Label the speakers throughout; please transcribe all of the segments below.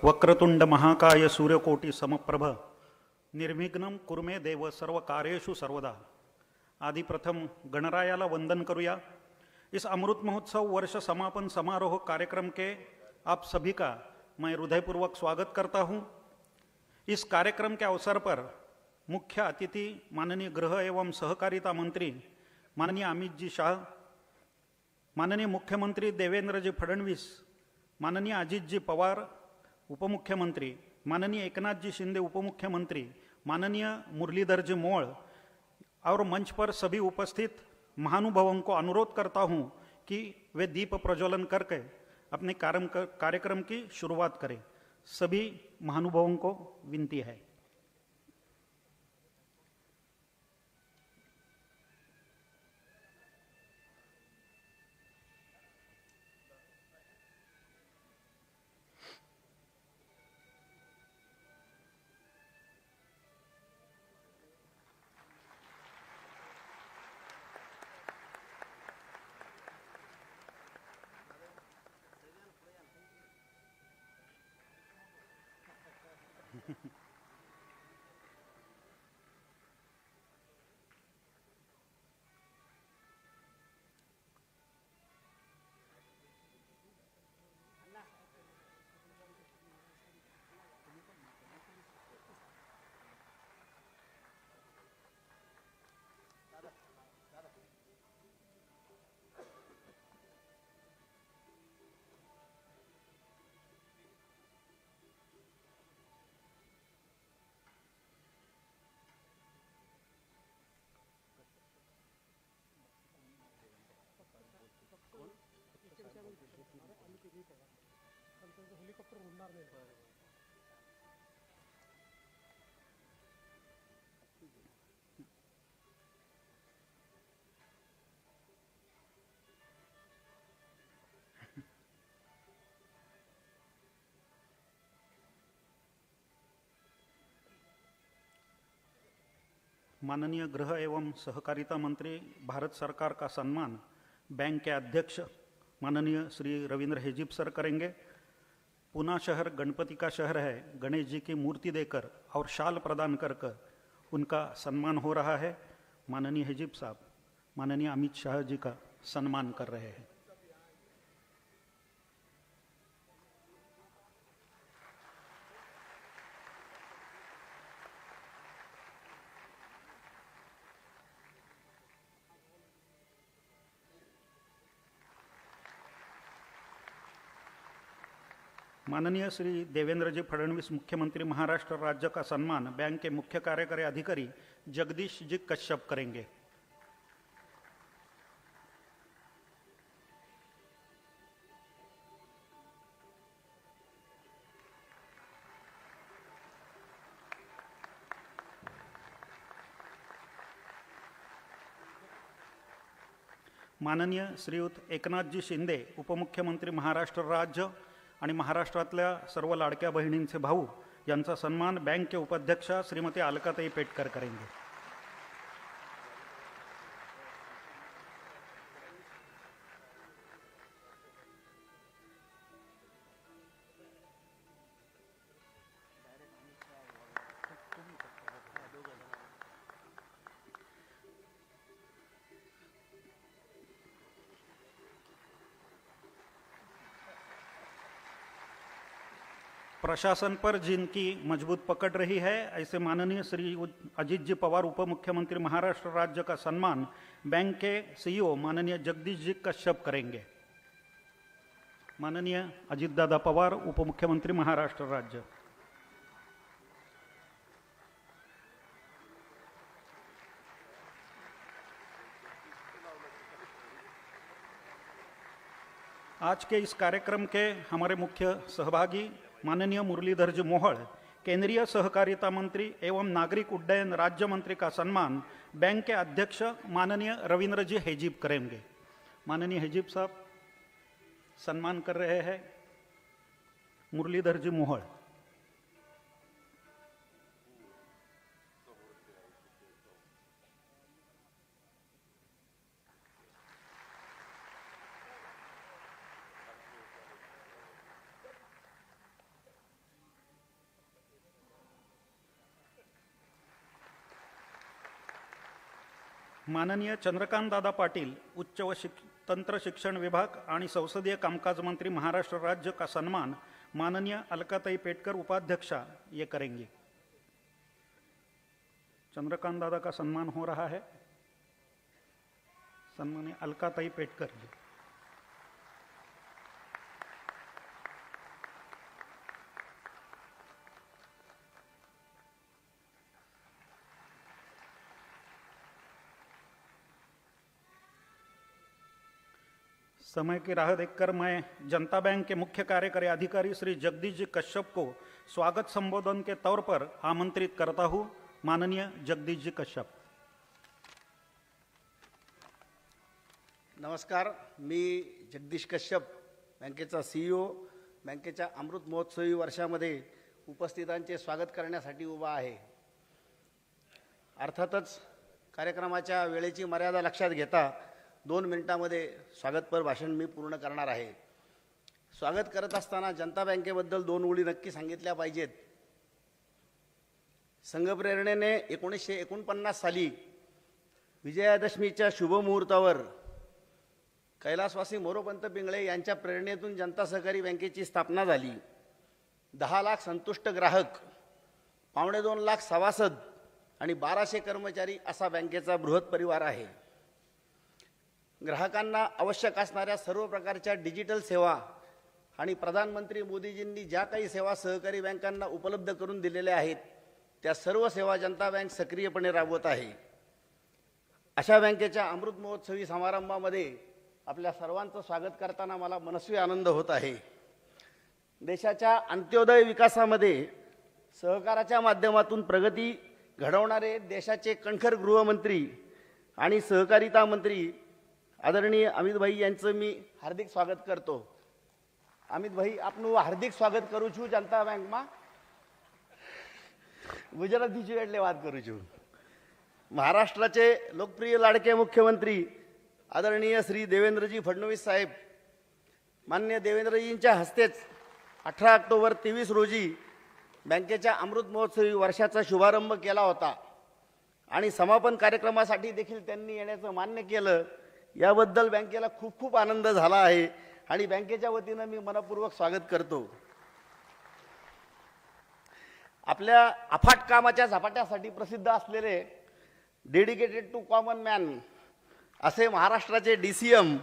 Speaker 1: वक्रतुंड महाकाय सूर्यकोटि समप्रभ निर्विघ्नं कुर्मे देव सर्व कार्येषु सर्वदा। आदि प्रथम गणरायाला वंदन करूया। इस अमृत महोत्सव वर्ष समापन समारोह कार्यक्रम के आप सभी का मैं हृदयपूर्वक स्वागत करता हूं। इस कार्यक्रम के अवसर पर मुख्य अतिथि माननीय गृह एवं सहकारिता मंत्री माननीय अमित जी शाह, माननीय मुख्यमंत्री देवेंद्र जी फडणवीस, माननीय अजित जी पवार उपमुख्यमंत्री, माननीय एकनाथ जी शिंदे उपमुख्यमंत्री, माननीय मुरलीधर जी मोड़ और मंच पर सभी उपस्थित महानुभावों को अनुरोध करता हूं कि वे दीप प्रज्वलन करके अपने कार्यक्रम की शुरुआत करें। सभी महानुभावों को विनती है। माननीय गृह एवं सहकारिता मंत्री भारत सरकार का सम्मान बैंक के अध्यक्ष माननीय श्री रविंद्र हेजीब सर करेंगे। पुणे शहर गणपति का शहर है। गणेश जी की मूर्ति देकर और शाल प्रदान कर उनका सम्मान हो रहा है। माननीय हेजीब साहब माननीय अमित शाह जी का सम्मान कर रहे हैं। माननीय श्री देवेंद्र जी फडणवीस मुख्यमंत्री महाराष्ट्र राज्य का सम्मान बैंक के मुख्य कार्यकारी अधिकारी जगदीश जी कश्यप करेंगे। माननीय श्रीयुत एकनाथ जी शिंदे उपमुख्यमंत्री महाराष्ट्र राज्य आणि महाराष्ट्रातल्या सर्व लाडक्या बहिणींचे भाऊ यांचा सन्मान बँक के उपाध्यक्षा श्रीमती अलकाताई पेटकर करेंगे। प्रशासन पर जिनकी मजबूत पकड़ रही है ऐसे माननीय श्री अजित जी पवार उपमुख्यमंत्री महाराष्ट्र राज्य का सम्मान बैंक के सीईओ माननीय जगदीश जी कश्यप करेंगे। माननीय अजित दादा पवार उपमुख्यमंत्री महाराष्ट्र राज्य। आज के इस कार्यक्रम के हमारे मुख्य सहभागी माननीय मुरलीधर जी मोहड़ केंद्रीय सहकारिता मंत्री एवं नागरिक उड्डयन राज्य मंत्री का सम्मान बैंक के अध्यक्ष माननीय रविंद्र जी हेजीब करेंगे। माननीय हेजीब साहब सम्मान कर रहे हैं मुरलीधर जी मोहड़। माननीय चंद्रकांत दादा पाटिल उच्च व तंत्र शिक्षण विभाग आणि संसदीय कामकाज मंत्री महाराष्ट्र राज्य का सम्मान माननीय अलकाताई पेटकर उपाध्यक्षा ये करेंगी। चंद्रकांत दादा का सम्मान हो रहा है। सम्माननीय अलकाताई पेटकर जी। समय की राह देखकर मैं जनता बैंक के मुख्य कार्यकारी अधिकारी श्री जगदीश जी कश्यप को स्वागत संबोधन के तौर पर आमंत्रित करता हूं। माननीय जगदीश जी कश्यप।
Speaker 2: नमस्कार, मी जगदीश कश्यप, बँकेचा सीईओ, बँकेच्या अमृत महोत्सवी वर्षामध्ये उपस्थितांचे स्वागत करण्यासाठी उभा आहे। अर्थातच कार्यक्रमाच्या वेळेची मर्यादा लक्षात घेता 2 मिनिटांमध्ये स्वागतपर भाषण मी पूर्ण करणार आहे। स्वागत करत असताना जनता बँकेबद्दल 2 ओळी नक्की सांगितल्या पाहिजेत। संघप्रेरणेने 1949 साली विजयादशमीच्या शुभमुहूर्तावर कैलासवासी मोरोपंत पिंगळे यांच्या प्रेरणेतून जनता सहकारी बँकेची स्थापना झाली। 10 लाख संतुष्ट ग्राहक, 2.25 लाख सभासद आणि 1200 कर्मचारी असा बँकेचा बृहत परिवार आहे। ग्राहकांना आवश्यक असणाऱ्या सर्व प्रकारच्या डिजिटल सेवा आणि प्रधानमंत्री मोदीजींनी ज्या काही सेवा सहकारी बँकांना उपलब्ध करून दिलेल्या आहेत त्या सर्व सेवा जनता बँक सक्रियपणे राबवत आहे। अशा बँकेच्या अमृत महोत्सवी समारंभामध्ये आपल्या सर्वांचं स्वागत करताना मला मनस्वी आनंद होत आहे। देशाच्या अंत्योदय विकासामध्ये सहकाराच्या माध्यमातून प्रगती घडवणारे देशाचे कणखर गृहमंत्री आणि सहकारिता मंत्री आदरणीय अमित भाई यांचं मी हार्दिक स्वागत करतो। अमित भाई, आपનું हार्दिक स्वागत करू છું जनता બેંકમાં। गुजराती એટલે વાત કરું છું। महाराष्ट्राचे लोकप्रिय लाडके मुख्यमंत्री आदरणीय श्री देवेंद्रजी फडणवीस साहेब, माननीय देवेंद्रजींच्या हस्तेच 18 ऑक्टोबर 23 रोजी बँकेच्या अमृत महोत्सवी वर्षाचा शुभारंभ केला होता आणि समापन कार्यक्रमासाठी देखील त्यांनी येण्याचं मान्य केलं। याबद्दल बँकेला खूप खूप आनंद झाला आहे आणि बँकेच्या वतीने मी मनपूर्वक स्वागत करतो। आपल्या अफाट कामाच्या झपाट्यासाठी प्रसिद्ध असलेले डेडिकेटेड टू कॉमन मॅन असे महाराष्ट्राचे डीसीएम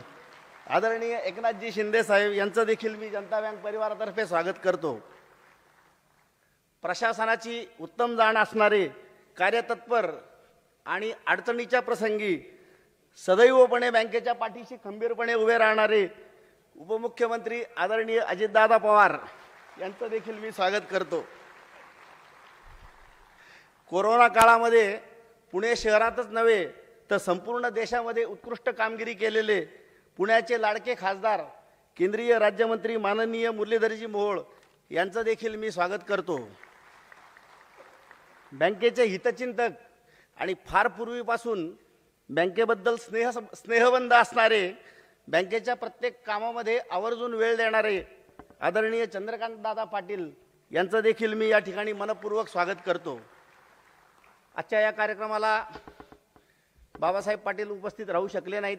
Speaker 2: आदरणीय एकनाथजी शिंदे साहेब यांचं देखील मी जनता बँक परिवारातर्फे स्वागत करतो। प्रशासनाची उत्तम जाण असणारे, कार्यतत्पर आणि अडचणीच्या प्रसंगी सदैवपणे बँकेच्या पाठीशी खंबीरपणे उभे राहणारे उपमुख्यमंत्री आदरणीय अजितदादा पवार यांचं देखील मी स्वागत करतो। कोरोना काळामध्ये पुणे शहरातच नव्हे तर संपूर्ण देशामध्ये उत्कृष्ट कामगिरी केलेले पुण्याचे लाडके खासदार केंद्रीय राज्यमंत्री माननीय मुरलीधरजी मोहोळ यांचं देखील मी स्वागत करतो। बँकेचे हितचिंतक आणि फार पूर्वीपासून बँकेबद्दल स्नेहबंध असणारे, बँकेच्या प्रत्येक कामामध्ये आवर्जून वेळ देणारे आदरणीय चंद्रकांत दादा पाटील यांचं देखील मी या ठिकाणी मनपूर्वक स्वागत करतो। आजच्या या कार्यक्रमाला बाबासाहेब पाटील उपस्थित राहू शकले नाहीत।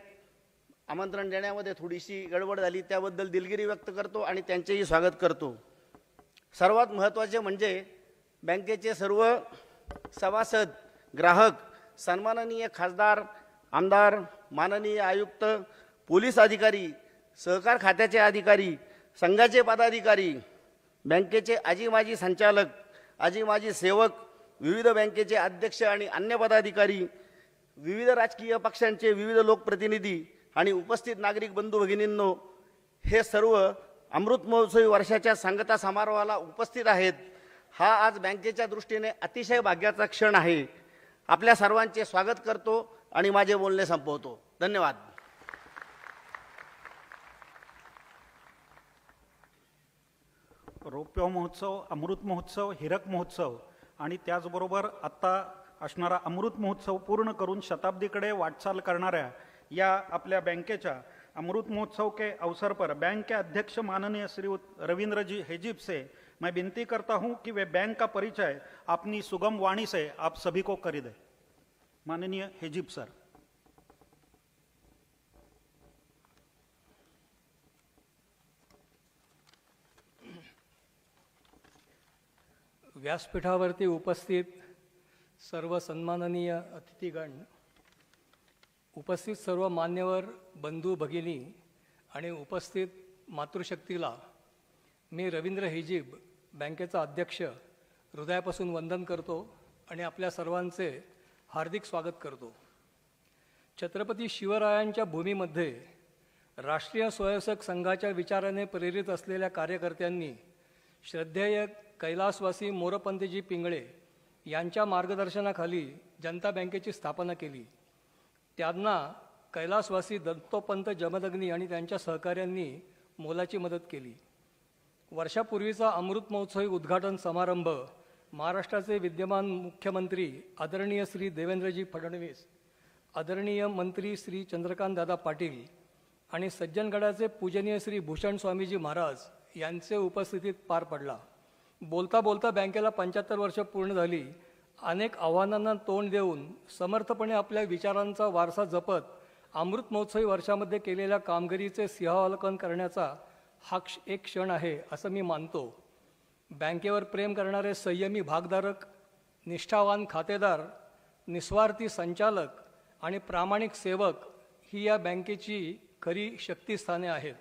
Speaker 2: आमंत्रण देण्यामध्ये थोडीशी गडबड झाली, त्याबद्दल दिलगिरी व्यक्त करतो आणि त्यांचेही स्वागत करतो। सर्वात महत्त्वाचे म्हणजे बँकेचे सर्व सभासद, ग्राहक, सन्माननीय खासदार, आमदार, माननीय आयुक्त, पोलीस अधिकारी, सहकार खात्याचे अधिकारी, संघाचे पदाधिकारी, बँकेचे आजी माजी संचालक, आजी माजी सेवक, विविध बँकेचे अध्यक्ष आणि अन्य पदाधिकारी, विविध राजकीय पक्षांचे विविध लोकप्रतिनिधी आणि उपस्थित नागरिक बंधू भगिनींनो, हे सर्व अमृत महोत्सवी वर्षाच्या सांगता समारोहाला उपस्थित आहेत। हा आज बँकेच्या दृष्टीने अतिशय भाग्याचा क्षण आहे। आपल्या सर्वांचे स्वागत करतो आणि माझे बोलणे संपवतो। धन्यवाद।
Speaker 1: रौप्य महोत्सव, अमृत महोत्सव, हिरक महोत्सव आणि त्याचबरोबर आत्ता असणारा अमृत महोत्सव पूर्ण करून शताब्दीकडे वाटचाल करणाऱ्या या आपल्या बँकेच्या अमृत महोत्सव के अवसर पर बैंक के अध्यक्ष माननीय श्री रविंद्र जी हेजिब से मैं विनती करता हूं कि वे बैंक का परिचय अपनी सुगम वाणी से आप सभी को कर दें। माननीय हेजिब सर।
Speaker 3: व्यासपीठावरती उपस्थित सर्व सन्माननीय अतिथीगण, उपस्थित सर्व मान्यवर बंधू भगिनी आणि उपस्थित मातृशक्तीला मी रवींद्र हिजीब, बँकेचा अध्यक्ष, हृदयापासून वंदन करतो आणि आपल्या सर्वांचे हार्दिक स्वागत करतो. छत्रपती शिवरायांच्या भूमीमध्ये राष्ट्रीय स्वयंसेवक संघाच्या विचाराने प्रेरित असलेल्या कार्यकर्त्यांनी श्रद्धेय कैलासवासी मोरपंतजी पिंगळे यांच्या मार्गदर्शनाखाली जनता बँकेची स्थापना केली. त्यांना कैलासवासी दत्तोपंत जमदग्नी आणि त्यांच्या सहकाऱ्यांनी मोलाची मदत केली. वर्षापूर्वीचा अमृत महोत्सवी उद्घाटन समारंभ महाराष्ट्राचे विद्यमान मुख्यमंत्री आदरणीय श्री देवेंद्रजी फडणवीस, आदरणीय मंत्री श्री चंद्रकांतदादा पाटील आणि सज्जनगडाचे पूजनीय श्री भूषण स्वामीजी महाराज यांचे उपस्थितीत पार पडला. बोलता बोलता बँकेला 75 वर्ष पूर्ण झाली. अनेक आव्हानांना तोंड देऊन समर्थपणे आपल्या विचारांचा वारसा जपत अमृत महोत्सवी वर्षामध्ये केलेल्या कामगिरीचे सिंहावलोकन करण्याचा हा एक क्षण आहे असं मी मानतो. बँकेवर प्रेम करणारे संयमी भागधारक, निष्ठावान खातेदार, निस्वार्थी संचालक आणि प्रामाणिक सेवक ही या बँकेची खरी शक्तिस्थाने आहेत.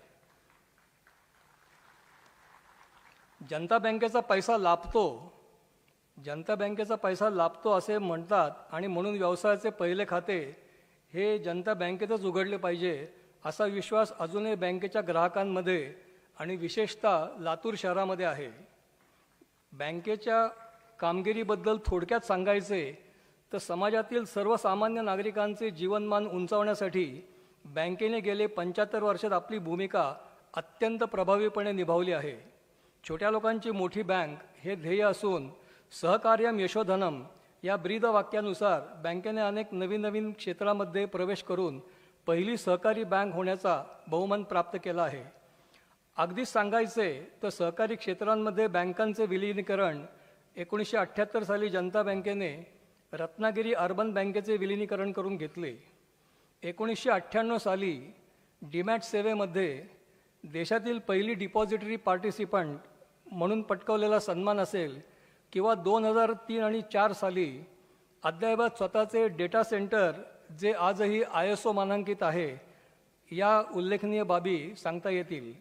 Speaker 3: जनता बँकेचा पैसा लाभतो, जनता बँकेचा पैसा लाभतो असे म्हणतात आणि म्हणून व्यवसायाचे पहिले खाते हे जनता बँकेतच उघडले पाहिजे असा विश्वास अजूनही बँकेच्या ग्राहकांमध्ये आणि विशेषतः लातूर शहरामध्ये आहे. बँकेच्या कामगिरीबद्दल थोडक्यात सांगायचे तर समाजातील सर्वसामान्य नागरिकांचे जीवनमान उंचावण्यासाठी बँकेने गेले 75 वर्षात आपली भूमिका अत्यंत प्रभावीपणे निभावली आहे. छोट्या लोकांची मोठी बँक हे ध्येय असून सहकार्यम यशोधनम या ब्रीद वाक्यानुसार बँकेने अनेक नवीन क्षेत्रामध्ये प्रवेश करून पहिली सहकारी बँक होण्याचा बहुमान प्राप्त केला आहे. अगदीच सांगायचे तर सहकारी क्षेत्रांमध्ये बँकांचे विलिनीकरण 1978 साली जनता बँकेने रत्नागिरी अर्बन बँकेचे विलिनीकरण करून घेतले. 1998 साली डीमॅट सेवेमध्ये देशातील पहिली डिपॉझिटरी पार्टिसिपंट म्हणून पटकावलेला सन्मान असेल किंवा 2003 आणि 4 साली अद्ययावत स्वतःचे डेटा सेंटर जे आजही ISO मानांकित आहे, या उल्लेखनीय बाबी सांगता येतील.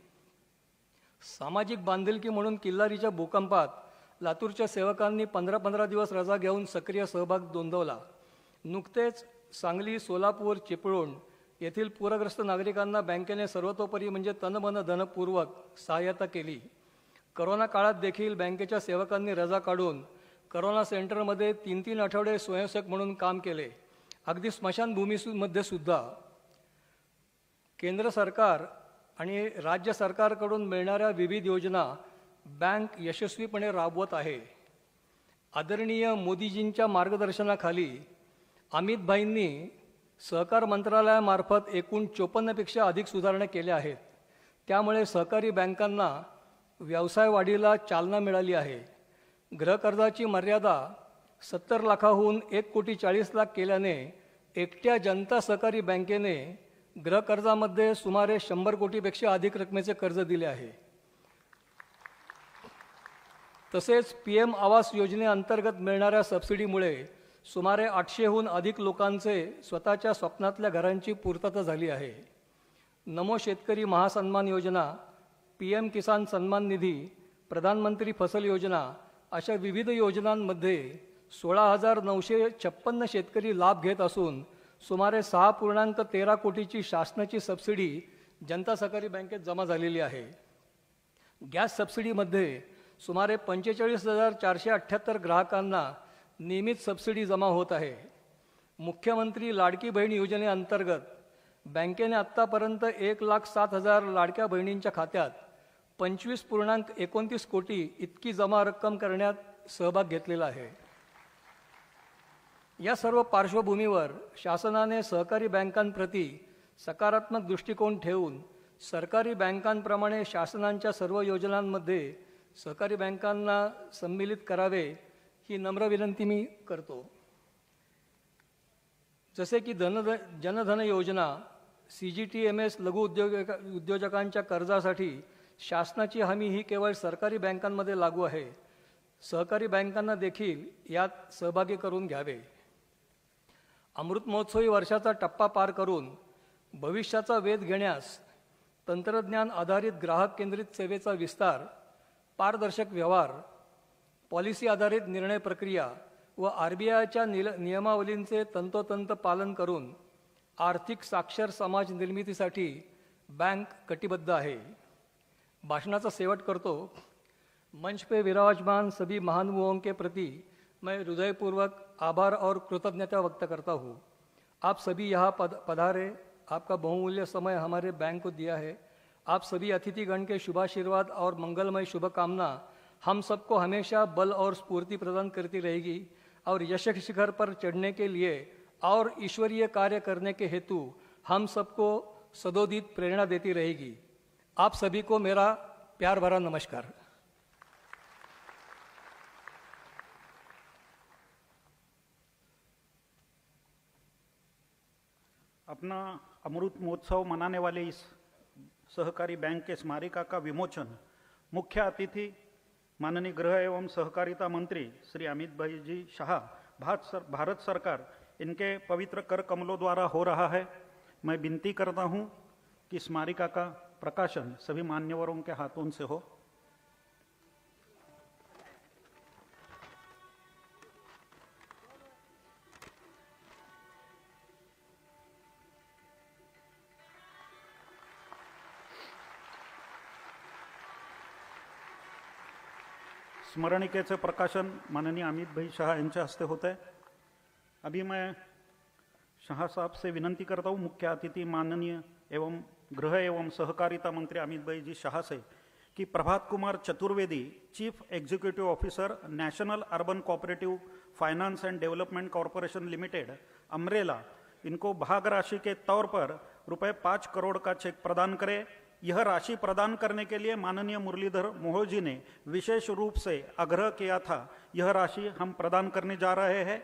Speaker 3: सामाजिक बांधिलकी म्हणून किल्लारीच्या भूकंपात लातूरच्या सेवकांनी 15 दिवस रजा घेऊन सक्रिय सहभाग नोंदवला. नुकतेच सांगली, सोलापूर, चिपळूण येथील पूरग्रस्त नागरिकांना बँकेने सर्वतोपरी म्हणजे तनमन धनपूर्वक सहाय्यता केली. करोना काळात देखील बँकेच्या सेवकांनी रजा काढून करोना सेंटरमध्ये 3 आठवडे स्वयंसेवक म्हणून काम केले. अगदी स्मशानभूमीमध्ये सुद्धा. केंद्र सरकार आणि राज्य सरकारकडून मिळणाऱ्या विविध योजना बँक यशस्वीपणे राबवत आहे. आदरणीय मोदीजींच्या मार्गदर्शनाखाली अमितभाईंनी सहकार मंत्रालयामार्फत एकूण 54 पेक्षा अधिक सुधारणा केल्या आहेत. त्यामुळे सहकारी बँकांना व्यवसाय वाढीला चालना मिळाली आहे. गृहकर्जाची मर्यादा 70 लाखाहून 1,40,00,000 केल्याने एकट्या जनता सहकारी बँकेने गृहकर्जामध्ये सुमारे 100 कोटीपेक्षा अधिक रकमेचे कर्ज दिले आहे. तसेच PM आवास योजनेअंतर्गत मिळणाऱ्या सबसिडीमुळे सुमारे 800हून अधिक लोकांचे स्वतःच्या स्वप्नातल्या घरांची पूर्तता झाली आहे. नमो शेतकरी महासन्मान योजना, PM किसान सन्मान निधी, प्रधानमंत्री फसल योजना अशा विविध योजनांमध्ये 16,956 शेतकरी लाभ घेत असून सुमारे 6.13 कोटीची शासनाची सबसिडी जनता सहकारी बँकेत जमा झालेली आहे. गॅस सबसिडीमध्ये सुमारे 45,478 ग्राहकांना नियमित सबसिडी जमा होत आहे. मुख्यमंत्री लाडकी बहीण योजनेअंतर्गत बँकेने आत्तापर्यंत 1,07,000 लाडक्या बहिणींच्या खात्यात 25.29 कोटी इतकी जमा रक्कम करण्यात सहभाग घेतलेला आहे. या सर्व पार्श्वभूमीवर शासनाने सहकारी बँकांप्रती सकारात्मक दृष्टिकोन ठेवून सरकारी बँकांप्रमाणे शासनाच्या सर्व योजनांमध्ये सहकारी बँकांना सम्मिलित करावे ही नम्र विनंती मी करतो. जसे की जनधन योजना, CGTMS लघु उद्योजकांच्या कर्जासाठी शासनाची हमी ही केवळ सरकारी बँकांमध्ये लागू आहे. सहकारी बँकांना देखील यात सहभागी करून घ्यावे. अमृत महोत्सवी वर्षाचा टप्पा पार करून भविष्याचा वेध घेण्यास तंत्रज्ञान आधारित ग्राहक केंद्रित सेवेचा विस्तार, पारदर्शक व्यवहार, पॉलिसी आधारित निर्णय प्रक्रिया व RBIच्या नियमावलींचे तंतोतंत पालन करून आर्थिक साक्षर समाज निर्मितीसाठी बँक कटिबद्ध आहे. भाषणाचा शेवट करतो. मंच पे विराजमान सभी महानुभावों के प्रति मैं हृदयपूर्वक आभार और कृतज्ञता व्यक्त करता हूँ. आप सभी यहाँ पधारे, आपका बहुमूल्य समय हमारे बैंक को दिया है. आप सभी अतिथिगण के शुभाशीर्वाद और मंगलमय शुभकामना हम सबको हमेशा बल और स्फूर्ति प्रदान करती रहेगी और यश शिखर पर चढ़ने के लिए और ईश्वरीय कार्य करने के हेतु हम सबको सदोदित प्रेरणा देती रहेगी. आप सभी को मेरा प्यार भरा नमस्कार.
Speaker 1: अपना अमृत महोत्सव मनाने वाले इस सहकारी बैंक के स्मारिका का विमोचन मुख्य अतिथि माननीय गृह एवं सहकारिता मंत्री श्री अमित भाई जी शाह, भारत सरकार, इनके पवित्र कर कमलों द्वारा हो रहा है. मैं विनती करता हूं कि स्मारिका का प्रकाशन सभी मान्यवरों के हाथों से हो. स्मरणिकेचे प्रकाशन माननीय अमित भाई शाह यांच्या हस्ते होते. अभी मैं शाह साहब से विनंती करता हूँ मुख्य अतिथि माननीय एवं गृह एवं सहकारिता मंत्री अमित भाई जी शाह से कि Prabhat Kumar Chaturvedi, chief executive officer, national urban cooperative finance and development corporation limited, Amrela, इनको भाग राशि के तौर पर ₹5 करोड़ का चेक प्रदान करें. यह राशि प्रदान करने के लिए माननीय मुरलीधर मोहोळ जी ने विशेष रूप से आग्रह किया था. यह राशि हम प्रदान करने जा रहे हैं.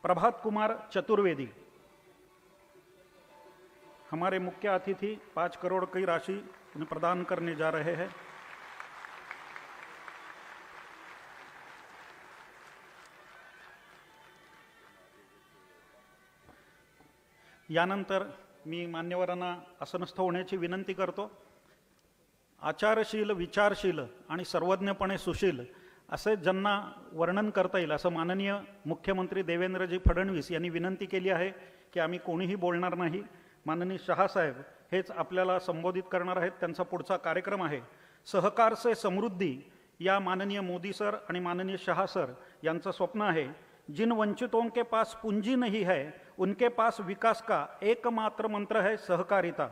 Speaker 1: प्रभात कुमार चतुर्वेदी हमारे मुख्य अतिथि 5 करोड़ की राशि प्रदान करने जा रहे हैं. यानंतर मी मान्यवरांना आसनस्थ होण्याची विनंती करतो. आचारशील, विचारशील आणि सर्वज्ञपणे सुशील असे ज्यांना वर्णन करता येईल असं माननीय मुख्यमंत्री देवेंद्रजी फडणवीस यांनी विनंती केली आहे की आम्ही कोणीही बोलणार नाही. माननीय शहासाहेब हेच आपल्याला संबोधित करणार आहेत. त्यांचा पुढचा कार्यक्रम आहे सहकार से समृद्धी. या माननीय मोदी सर आणि माननीय शाह सर यांचं स्वप्न आहे. जिन वंचितों के पास पूंजी नहीं है उनके पास विकास का एकमात्र मंत्र है सहकारिता.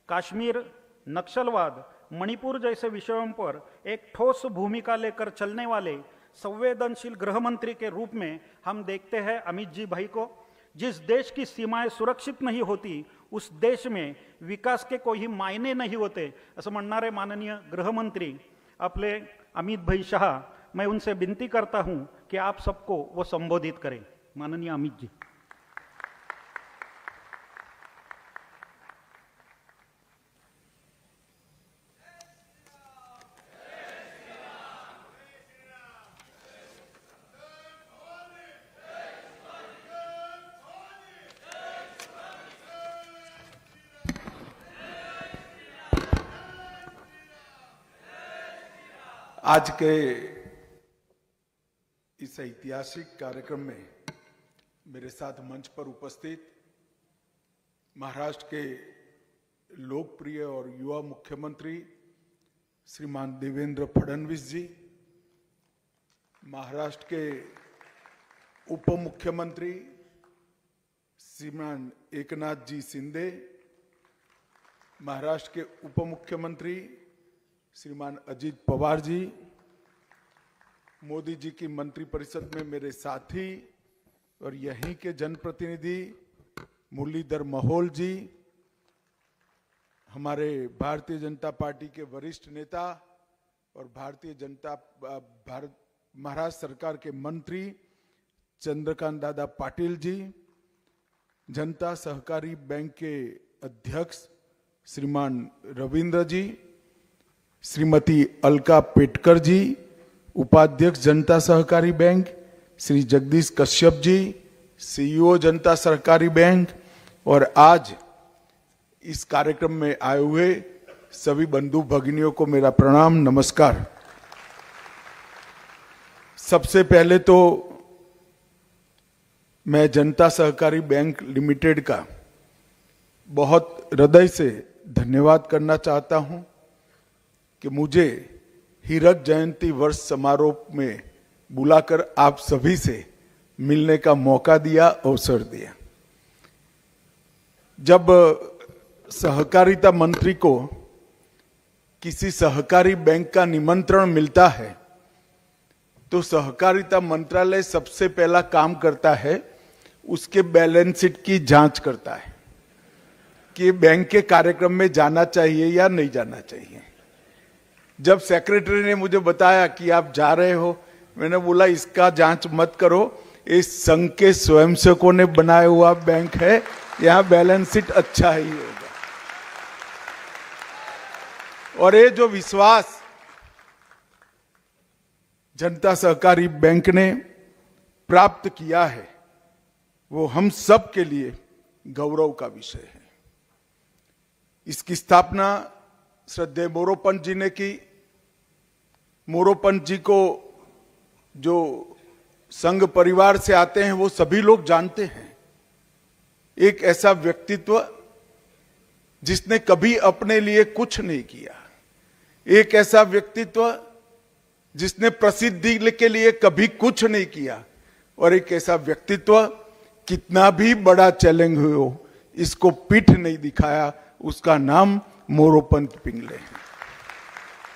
Speaker 1: काश्मीर, नक्सलवाद, मणिपुर जैसे विषयों पर एक ठोस भूमिका लेकर चलने वाले संवेदनशील गृहमंत्री के रूप में हम देखते हैं अमित जी भाई को. जिस देश की सीमाएं सुरक्षित नहीं होती उस देश में विकास के कोई मायने नहीं होते असं म्हणणारे माननीय गृहमंत्री आपले अमित भाई शाह, मैं उनसे विनती करता हूं कि आप सबको वो संबोधित करें. माननीय अमित जी.
Speaker 4: आज के इस ऐतिहासिक कार्यक्रम में मेरे साथ मंच पर उपस्थित महाराष्ट्र के लोकप्रिय और युवा मुख्यमंत्री श्रीमान देवेंद्र फडणवीस जी, महाराष्ट्र के उप मुख्यमंत्री श्रीमान एकनाथ जी शिंदे, महाराष्ट्र के उप मुख्यमंत्री श्रीमान अजित पवार जी, मोदी जी की मंत्रिपरिषद में मेरे साथी और यहीं के जनप्रतिनिधि मुरलीधर मोहोळ जी, हमारे भारतीय जनता पार्टी के वरिष्ठ नेता और महाराष्ट्र सरकार के मंत्री चंद्रकांत दादा पाटिल जी, जनता सहकारी बैंक के अध्यक्ष श्रीमान रविंद्र जी, श्रीमती अलका पेटकर जी, उपाध्यक्ष जनता सहकारी बैंक, श्री जगदीश कश्यप जी, सीईओ जनता सहकारी बैंक, और आज इस कार्यक्रम में आए हुए सभी बंधु भगिनियों को मेरा प्रणाम, नमस्कार। सबसे पहले तो मैं जनता सहकारी बैंक लिमिटेड का बहुत हृदय से धन्यवाद करना चाहता हूं कि मुझे हीरक जयंती वर्ष समारोह में बुलाकर आप सभी से मिलने का मौका दिया, अवसर दिया। जब सहकारिता मंत्री को किसी सहकारी बैंक का निमंत्रण मिलता है तो सहकारिता मंत्रालय सबसे पहला काम करता है उसके बैलेंस शीट की जांच करता है कि बैंक के कार्यक्रम में जाना चाहिए या नहीं जाना चाहिए। जब सेक्रेटरी ने मुझे बताया कि आप जा रहे हो, मैंने बोला इसका जांच मत करो, इस संघ के स्वयंसेवकों ने बनाया हुआ बैंक है, यहां बैलेंस शीट अच्छा ही होगा। और ये जो विश्वास जनता सहकारी बैंक ने प्राप्त किया है वो हम सब के लिए गौरव का विषय है। इसकी स्थापना श्रद्धेय मोरोपंत जी ने की। मोरोपंत जी को जो संघ परिवार से आते हैं वो सभी लोग जानते हैं। एक ऐसा व्यक्तित्व जिसने कभी अपने लिए कुछ नहीं किया, एक ऐसा व्यक्तित्व जिसने प्रसिद्धि के लिए कभी कुछ नहीं किया, और एक ऐसा व्यक्तित्व कितना भी बड़ा चैलेंज हो इसको पीठ नहीं दिखाया, उसका नाम मोरोपंत पिंगले है।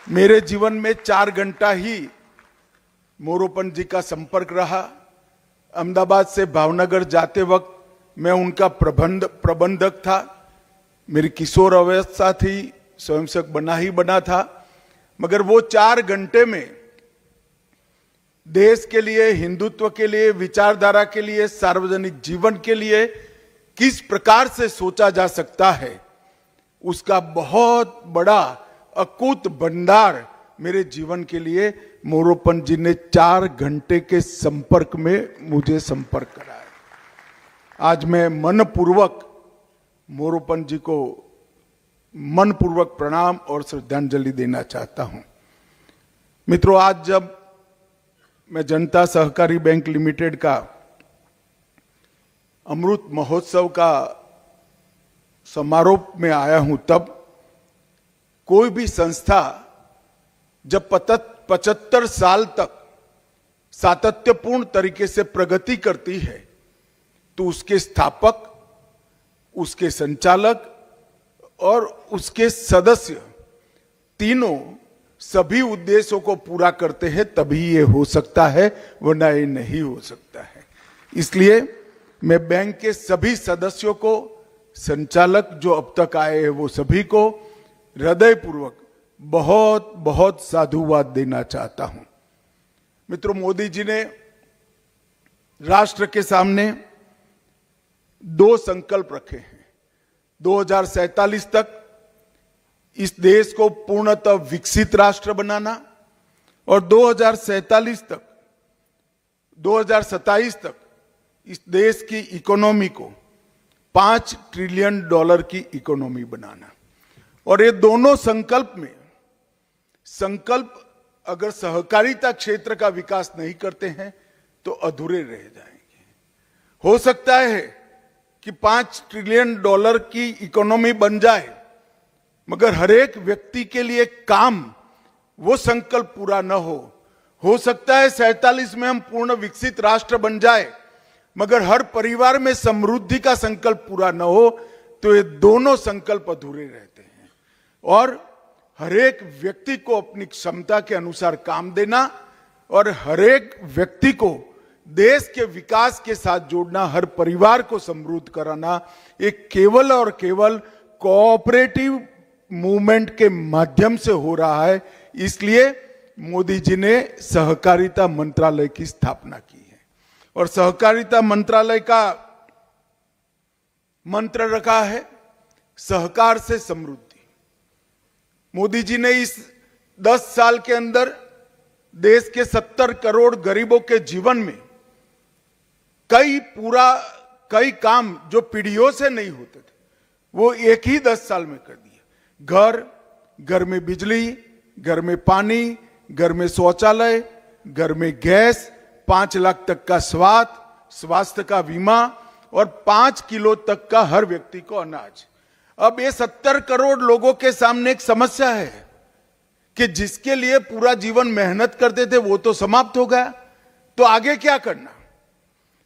Speaker 4: मेरे जीवन में 4 घंटा ही मोरोपंत जी का संपर्क रहा। अहमदाबाद से भावनगर जाते वक्त मैं उनका प्रबंधक था। मेरी किशोर अवस्था थी, स्वयंसेवक बना था, मगर वो 4 घंटे में देश के लिए, हिंदुत्व के लिए, विचारधारा के लिए, सार्वजनिक जीवन के लिए किस प्रकार से सोचा जा सकता है उसका बहुत बड़ा अकूत भंडार मेरे जीवन के लिए मोरोपंत जी ने 4 घंटे के संपर्क में मुझे संपर्क कराया। आज मैं मनपूर्वक मोरोपंत जी को मनपूर्वक प्रणाम और श्रद्धांजलि देना चाहता हूं। मित्रों, आज जब मैं जनता सहकारी बैंक लिमिटेड का अमृत महोत्सव का समारोह में आया हूं, तब कोई भी संस्था जब 75 साल तक सातत्यपूर्ण तरीके से प्रगति करती है तो उसके स्थापक, उसके संचालक और उसके सदस्य तीनों सभी उद्देश्यों को पूरा करते हैं, तभी ये हो सकता है, वरना ये नहीं हो सकता है। इसलिए मैं बैंक के सभी सदस्यों को, संचालक जो अब तक आए हैं वो सभी को हृदयपूर्वक बहुत बहुत साधुवाद देना चाहता हूं। मित्रों, मोदी जी ने राष्ट्र के सामने 2 संकल्प रखे हैं। 2047 तक इस देश को पूर्णतः विकसित राष्ट्र बनाना और 2027 तक इस देश की इकोनॉमी को $5 ट्रिलियन की इकोनॉमी बनाना। और ये दोनों संकल्प अगर सहकारिता क्षेत्र का विकास नहीं करते हैं तो अधूरे रह जाएंगे। हो सकता है कि $5 ट्रिलियन की इकोनॉमी बन जाए, मगर हर एक व्यक्ति के लिए काम, वो संकल्प पूरा न हो सकता है 47 में हम पूर्ण विकसित राष्ट्र बन जाए, मगर हर परिवार में समृद्धि का संकल्प पूरा न हो, तो ये दोनों संकल्प अधूरे रहते हैं। और हर एक व्यक्ति को अपनी क्षमता के अनुसार काम देना और हर एक व्यक्ति को देश के विकास के साथ जोड़ना, हर परिवार को समृद्ध कराना, एक केवल और केवल कोऑपरेटिव मूवमेंट के माध्यम से हो रहा है। इसलिए मोदी जी ने सहकारिता मंत्रालय की स्थापना की है और सहकारिता मंत्रालय का मंत्र रखा है सहकार से समृद्धि। मोदी जी ने इस 10 साल के अंदर देश के 70 करोड़ गरीबों के जीवन में कई काम जो पीढ़ियों से नहीं होते थे वो एक ही 10 साल में कर दिए। घर में बिजली, घर में पानी, घर में शौचालय, घर में गैस, 5 लाख तक का स्वास्थ्य का बीमा और 5 किलो तक का हर व्यक्ति को अनाज। अब ये 70 करोड़ लोगों के सामने एक समस्या है कि जिसके लिए पूरा जीवन मेहनत करते थे वो तो समाप्त हो गया, तो आगे क्या करना।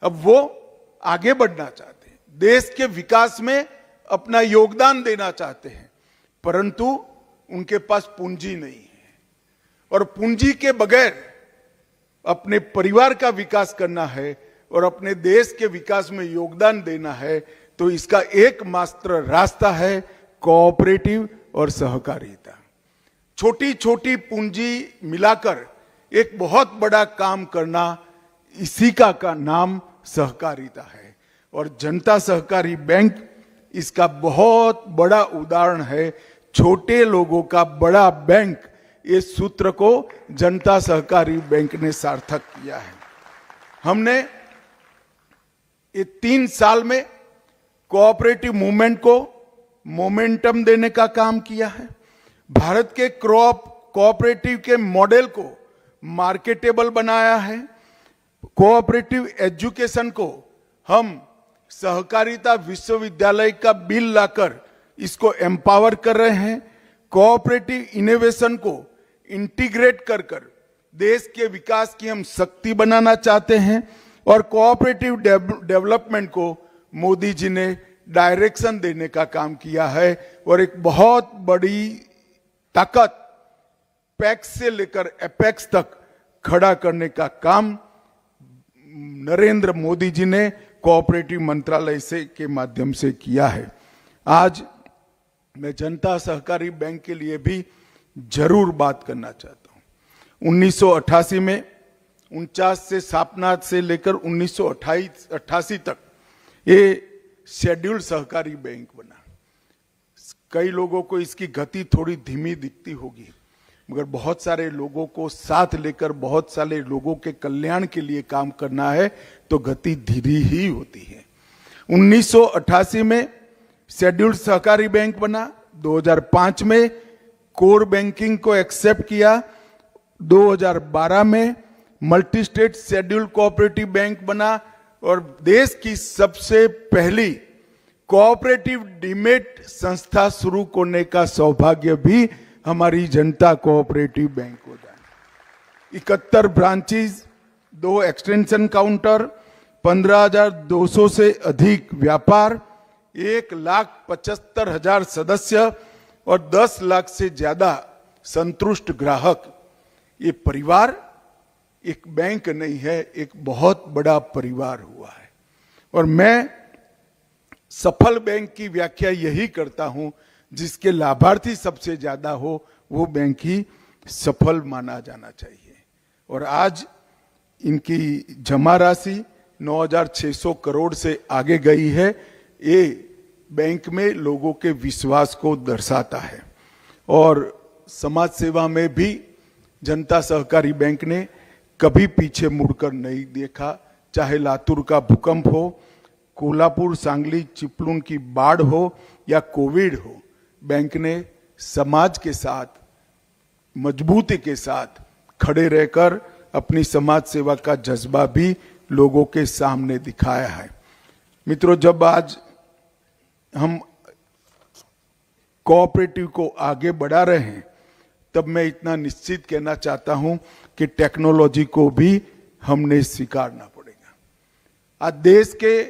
Speaker 4: अब वो आगे बढ़ना चाहते हैं, देश के विकास में अपना योगदान देना चाहते हैं, परंतु उनके पास पूंजी नहीं है और पूंजी के बगैर अपने परिवार का विकास करना है और अपने देश के विकास में योगदान देना है, तो इसका एकमात्र रास्ता है कोऑपरेटिव और सहकारिता। छोटी छोटी पूंजी मिलाकर एक बहुत बड़ा काम करना, इसी का नाम सहकारिता है। और जनता सहकारी बैंक इसका बहुत बड़ा उदाहरण है। छोटे लोगों का बड़ा बैंक, इस सूत्र को जनता सहकारी बैंक ने सार्थक किया है। हमने ये 3 साल में कोऑपरेटिव मूवमेंट को मोमेंटम देने का काम किया है। भारत के कोऑपरेटिव के मॉडल को मार्केटेबल बनाया है। कोऑपरेटिव एजुकेशन को हम सहकारिता विश्वविद्यालय का बिल लाकर इसको एम्पावर कर रहे हैं। कोऑपरेटिव इनोवेशन को इंटीग्रेट कर देश के विकास की हम शक्ति बनाना चाहते हैं और कोऑपरेटिव डेवलपमेंट को मोदी जी ने डायरेक्शन देने का काम किया है और एक बहुत बड़ी ताकत पैक्स से लेकर एपेक्स तक खड़ा करने का काम नरेंद्र मोदी जी ने कोऑपरेटिव मंत्रालय से के माध्यम से किया है। आज मैं जनता सहकारी बैंक के लिए भी जरूर बात करना चाहता हूं। 1988 में 49 से स्थापना से लेकर 1988 तक ये शेड्यूल्ड सहकारी बैंक बना। कई लोगों को इसकी गति थोड़ी धीमी दिखती होगी, मगर बहुत सारे लोगों को साथ लेकर बहुत सारे लोगों के कल्याण के लिए काम करना है तो गति धीरे ही होती है। 1988 में शेड्यूल्ड सहकारी बैंक बना। 2005 में कोर बैंकिंग को एक्सेप्ट किया। 2012 में multi state scheduled cooperative bank बना और देश की सबसे पहली कोऑपरेटिव डीमेट संस्था शुरू करने का सौभाग्य भी हमारी जनता कोऑपरेटिव बैंक को जाए। 71 ब्रांचेस, 2 एक्सटेंशन काउंटर, 15,200 से अधिक व्यापार, 1,75,000 सदस्य और 10 लाख से ज्यादा संतुष्ट ग्राहक। ये परिवार एक बैंक नहीं है, एक बहुत बड़ा परिवार हुआ है। और मैं सफल बैंक की व्याख्या यही करता हूं, जिसके लाभार्थी सबसे ज्यादा हो वो बैंक ही सफल माना जाना चाहिए। और आज इनकी जमा राशि 9,600 करोड़ से आगे गई है। ये बैंक में लोगों के विश्वास को दर्शाता है। और समाज सेवा में भी जनता सहकारी बैंक ने कभी पीछे मुड़कर नहीं देखा। चाहे लातूर का भूकंप हो, कोल्हापुर, सांगली, चिपलून की बाढ़ हो या कोविड हो, बैंक ने समाज के साथ मजबूती के साथ खड़े रहकर अपनी समाज सेवा का जज्बा भी लोगों के सामने दिखाया है। मित्रों, जब आज हम कोऑपरेटिव को आगे बढ़ा रहे हैं, तब मैं इतना निश्चित कहना चाहता हूं कि टेक्नोलॉजी को भी हमने स्वीकारना पड़ेगा। आज देश के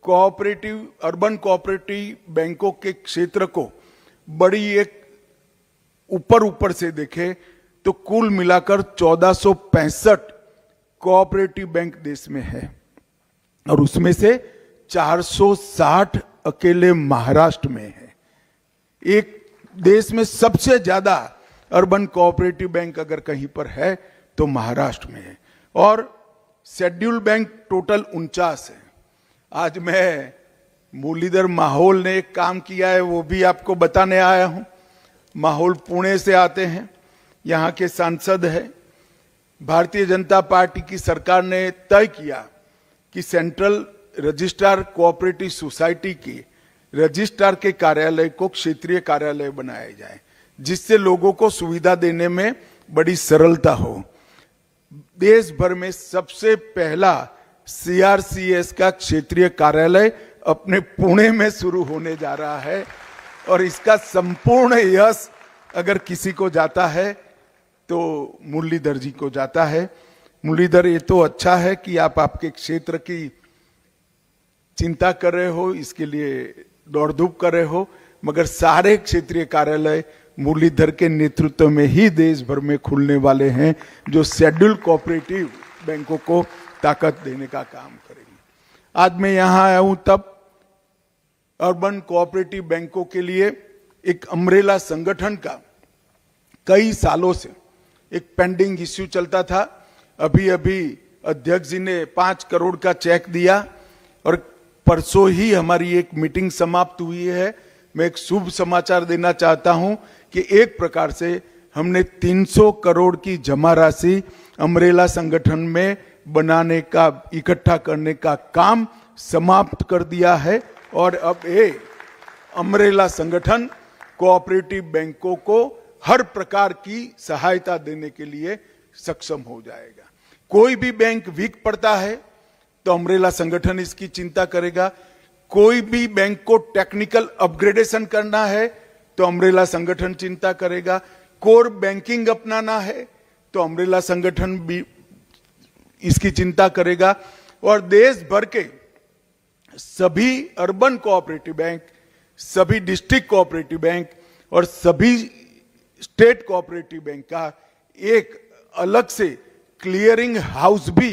Speaker 4: कोऑपरेटिव, अर्बन कोऑपरेटिव बैंकों के क्षेत्र को बड़ी एक ऊपर से देखें तो कुल मिलाकर 1465 कोऑपरेटिव बैंक देश में है और उसमें से 460 अकेले महाराष्ट्र में है। एक देश में सबसे ज्यादा अर्बन कोऑपरेटिव बैंक अगर कहीं पर है तो महाराष्ट्र में है। और शेड्यूल बैंक टोटल 49 है। आज मैं मुरलीधर माहौल ने एक काम किया है, वो भी आपको बताने आया हूं। माहौल पुणे से आते हैं। यहाँ के सांसद हैं। भारतीय जनता पार्टी की सरकार ने तय किया कि सेंट्रल रजिस्ट्रार कोऑपरेटिव सोसाइटी की रजिस्ट्रार के कार्यालय को क्षेत्रीय कार्यालय बनाया जाए, जिससे लोगों को सुविधा देने में बड़ी सरलता हो। देश भर में सबसे पहला CRCS का क्षेत्रीय कार्यालय अपने पुणे में शुरू होने जा रहा है और इसका संपूर्ण यश अगर किसी को जाता है तो मुरलीधर जी को जाता है। मुरलीधर, ये तो अच्छा है कि आप आपके क्षेत्र की चिंता कर रहे हो, इसके लिए दौड़ धूप कर रहे हो, मगर सारे क्षेत्रीय कार्यालय मुरलीधर के नेतृत्व में ही देश भर में खुलने वाले हैं, जो शेड्यूल कोऑपरेटिव बैंकों को ताकत देने का काम करेंगे। आज मैं यहां आया हूं तब अर्बन कोऑपरेटिव बैंकों के लिए एक अम्ब्रेला संगठन का कई सालों से एक पेंडिंग इश्यू चलता था। अभी अभी अध्यक्ष जी ने 5 करोड़ का चेक दिया और परसों ही हमारी एक मीटिंग समाप्त हुई है। मैं एक शुभ समाचार देना चाहता हूं कि एक प्रकार से हमने 300 करोड़ की जमा राशि अम्ब्रेला संगठन में बनाने का, इकट्ठा करने का काम समाप्त कर दिया है और अब ये अम्ब्रेला संगठन कोऑपरेटिव बैंकों को हर प्रकार की सहायता देने के लिए सक्षम हो जाएगा। कोई भी बैंक वीक पड़ता है तो अम्ब्रेला संगठन इसकी चिंता करेगा। कोई भी बैंक को टेक्निकल अपग्रेडेशन करना है तो अम्ब्रेला संगठन चिंता करेगा। कोर बैंकिंग अपनाना है तो अम्ब्रेला संगठन भी इसकी चिंता करेगा। और देश भर के सभी अर्बन कोऑपरेटिव बैंक, सभी डिस्ट्रिक्ट कोऑपरेटिव बैंक और सभी स्टेट कोऑपरेटिव बैंक का एक अलग से क्लियरिंग हाउस भी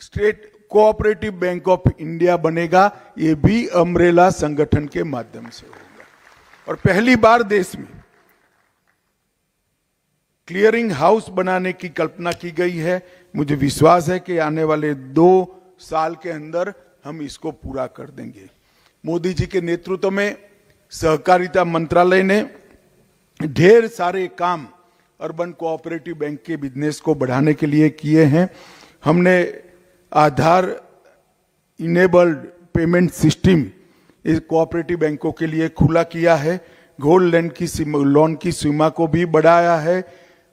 Speaker 4: state cooperative bank of India बनेगा। ये भी अम्ब्रेला संगठन के माध्यम से होगा और पहली बार देश में क्लियरिंग हाउस बनाने की कल्पना की गई है। मुझे विश्वास है कि आने वाले 2 साल के अंदर हम इसको पूरा कर देंगे। मोदी जी के नेतृत्व में सहकारिता मंत्रालय ने ढेर सारे काम अर्बन कोऑपरेटिव बैंक के बिजनेस को बढ़ाने के लिए किए हैं। हमने आधार इनेबल्ड पेमेंट सिस्टम इस कोऑपरेटिव बैंकों के लिए खुला किया है। गोल्ड लोन की सीमा को भी बढ़ाया है,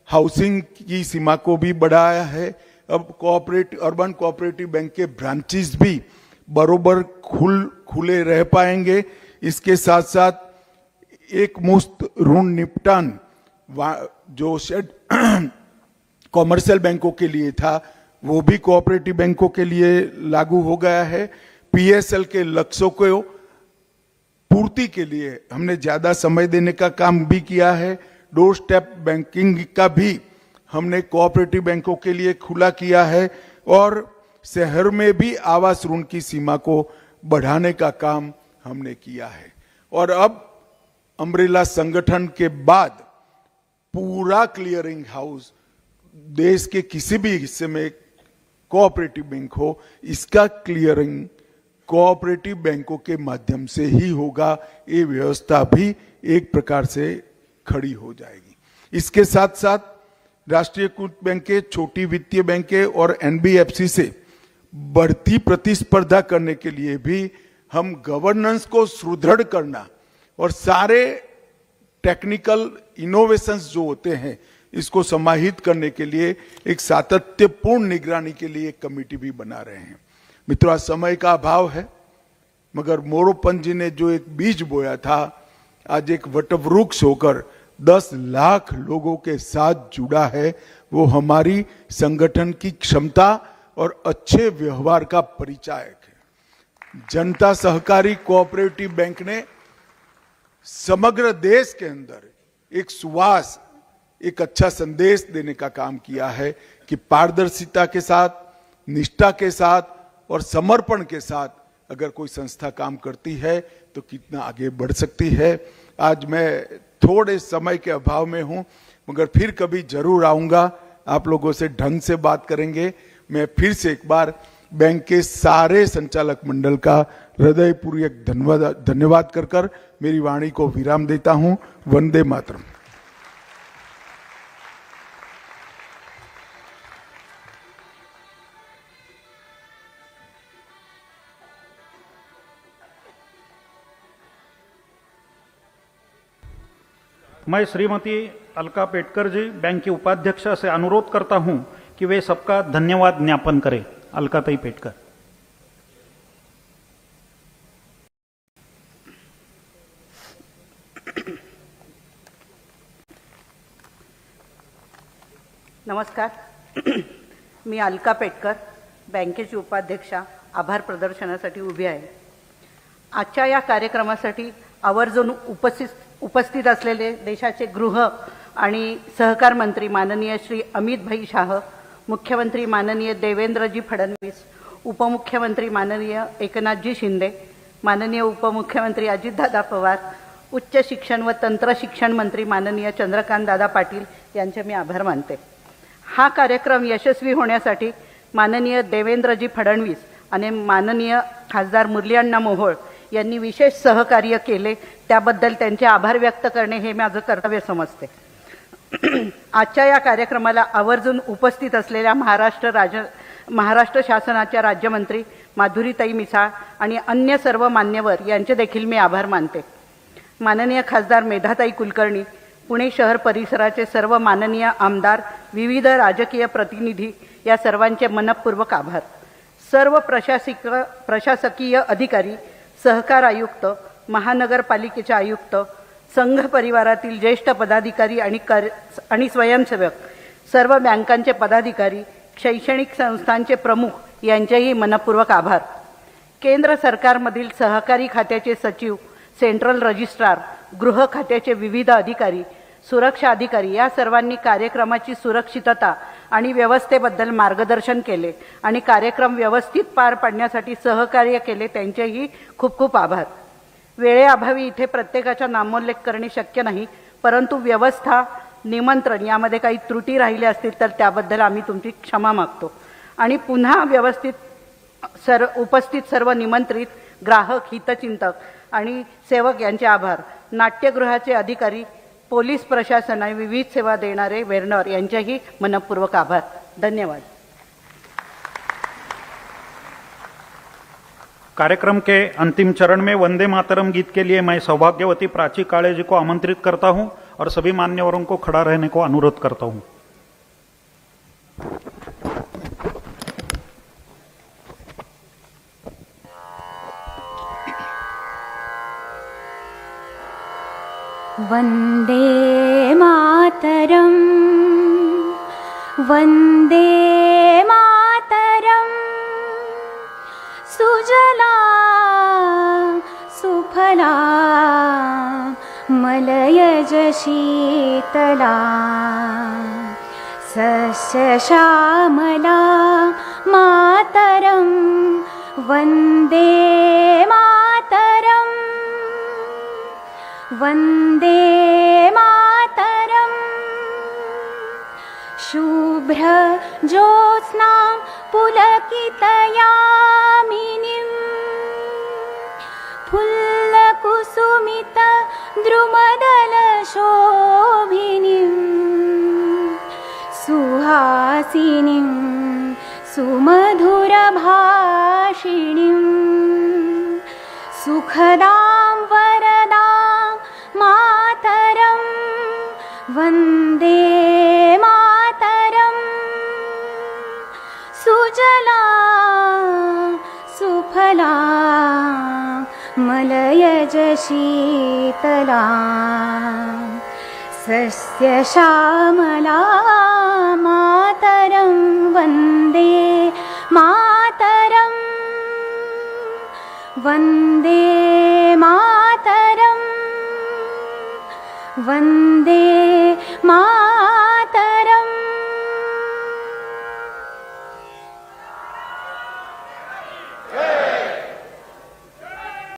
Speaker 4: हाउसिंग की सीमा को भी बढ़ाया है। अब अर्बन कोऑपरेटिव बैंक के ब्रांचेस भी बरोबर खुले रह पाएंगे। इसके साथ साथ एक मुफ्त ऋण निपटान जो कॉमर्शियल बैंकों के लिए था वो भी कोऑपरेटिव बैंकों के लिए लागू हो गया है। PSL के लक्ष्यों को पूर्ति के लिए हमने ज्यादा समय देने का काम भी किया है। डोर स्टेप बैंकिंग का भी हमने कोऑपरेटिव बैंकों के लिए खुला किया है और शहर में भी आवास ऋण की सीमा को बढ़ाने का काम हमने किया है। और अब अम्ब्रेला संगठन के बाद पूरा क्लियरिंग हाउस देश के किसी भी हिस्से में कोऑपरेटिव बैंक हो, इसका क्लियरिंग कोऑपरेटिव बैंकों के माध्यम से ही होगा। ये व्यवस्था भी एक प्रकार से खड़ी हो जाएगी। इसके साथ साथ राष्ट्रीयकृत बैंकें, छोटी वित्तीय बैंकें और NBFC से बढ़ती प्रतिस्पर्धा करने के लिए भी हम गवर्नेंस को सुदृढ़ करना और सारे टेक्निकल इनोवेशंस जो होते हैं इसको समाहित करने के लिए एक सातत्यपूर्ण निगरानी के लिए एक कमेटी भी बना रहे हैं। मित्रों, आज समय का अभाव है, मगर मोरोपंत जी ने जो एक बीज बोया था आज एक वटवृक्ष होकर 10 लाख लोगों के साथ जुड़ा है। वो हमारी संगठन की क्षमता और अच्छे व्यवहार का परिचायक है। जनता सहकारी कोऑपरेटिव बैंक ने समग्र देश के अंदर एक सुवास, एक अच्छा संदेश देने का काम किया है कि पारदर्शिता के साथ, निष्ठा के साथ और समर्पण के साथ अगर कोई संस्था काम करती है तो कितना आगे बढ़ सकती है। आज मैं थोड़े समय के अभाव में हूं, मगर फिर कभी जरूर आऊंगा, आप लोगों से ढंग से बात करेंगे। मैं फिर से एक बार बैंक के सारे संचालक मंडल का हृदयपूर्वक धन्यवाद कर मेरी वाणी को विराम देता हूं। वंदे मातरम।
Speaker 1: मैं श्रीमती अलका पेटकर जी बैंक की उपाध्यक्ष से अनुरोध करता हूं कि वे सबका धन्यवाद ज्ञापन करें। अलकाताई पेटकर।
Speaker 5: नमस्कार, मी अलका पेटकर, बँकेची उपाध्यक्षा, आभार प्रदर्शनासाठी उभी आहे। आजच्या या कार्यक्रमासाठी आवर्जून उपस्थित असलेले देशाचे गृह आणि सहकार मंत्री माननीय श्री अमित भाई शाह, मुख्यमंत्री माननीय देवेंद्रजी फडणवीस, उपमुख्यमंत्री माननीय एकनाथजी शिंदे, माननीय उपमुख्यमंत्री अजितदादा पवार, उच्च शिक्षण व तंत्र शिक्षण मंत्री माननीय चंद्रकांत दादा पाटील यांचे मी आभार मानते। हा कार्यक्रम यशस्वी होण्यासाठी माननीय देवेंद्रजी फडणवीस आणि माननीय खासदार मुरलीअण्णा मोहोळ यांनी विशेष सहकार्य केले, त्याबद्दल त्यांचे आभार व्यक्त करणे हे माझं कर्तव्य समजते। आजच्या या कार्यक्रमाला आवर्जून उपस्थित असलेल्या महाराष्ट्र शासनाच्या राज्यमंत्री माधुरीताई मिसाळ आणि अन्य सर्व मान्यवर यांचे देखील मी आभार मानते। माननीय खासदार मेधाताई कुलकर्णी, पुणे शहर परिसराचे सर्व माननीय आमदार, विविध राजकीय प्रतिनिधी या सर्वांचे मनपूर्वक आभार। सर्व प्रशासकीय अधिकारी, सहकार आयुक्त, महानगरपालिकेचे आयुक्त, संघ परिवारातील ज्येष्ठ पदाधिकारी आणि स्वयंसेवक, सर्व बँकांचे पदाधिकारी, शैक्षणिक संस्थांचे प्रमुख यांचेही मनपूर्वक आभार। केंद्र सरकारमधील सहकारी खात्याचे सचिव, सेंट्रल रजिस्ट्रार, गृह खात्याचे विविध अधिकारी, सुरक्षा अधिकारी या सर्वांनी कार्यक्रमाची सुरक्षितता आणि व्यवस्थेबद्दल मार्गदर्शन केले आणि कार्यक्रम व्यवस्थित पार पाडण्यासाठी सहकार्य केले, त्यांचेही खूप खूप आभार। वेळेअभावी इथे प्रत्येकाचा नामोल्लेख करणे शक्य नाही, परंतु व्यवस्था, निमंत्रण यामध्ये काही त्रुटी राहिल्या असतील तर त्याबद्दल आम्ही तुमची क्षमा मागतो। आणि पुन्हा उपस्थित सर्व निमंत्रित ग्राहक, हितचिंतक आणि सेवक यांचे आभार। नाट्यगृहाचे अधिकारी, पोलीस प्रशासन आणि विविध सेवा देणारे वेर्नर यांचेही मनपूर्वक आभार। धन्यवाद।
Speaker 1: कार्यक्रम के अंतिम चरण में वंदे मातरम गीत के लिए मैं सौभाग्यवती प्राची काळे जी को आमंत्रित करता हूं और सभी मान्यवरों को खड़ा रहने को अनुरोध करता हूं।
Speaker 6: वन्दे मातरम्, वन्दे मातरम्, सुजला सुफला मलयज शीतला, सस्य श्यामला मातरम्, वन्दे मातरम्, वन्दे मातरम्, शुभ्र ज्योत्स्नां पुलकितयामिनीं, फुल्लकुसुमित द्रुमदलशोभिनीं, सुहासिनीं सुमधुरभाषिणीं, सुखदां वरदां मातरम्, वन्दे मातरम्, सुजला सुफला मलयज शीतला, सस्य श्यामला मातरं, वन्दे मातरम्, वन्दे मातरम्, वन्दे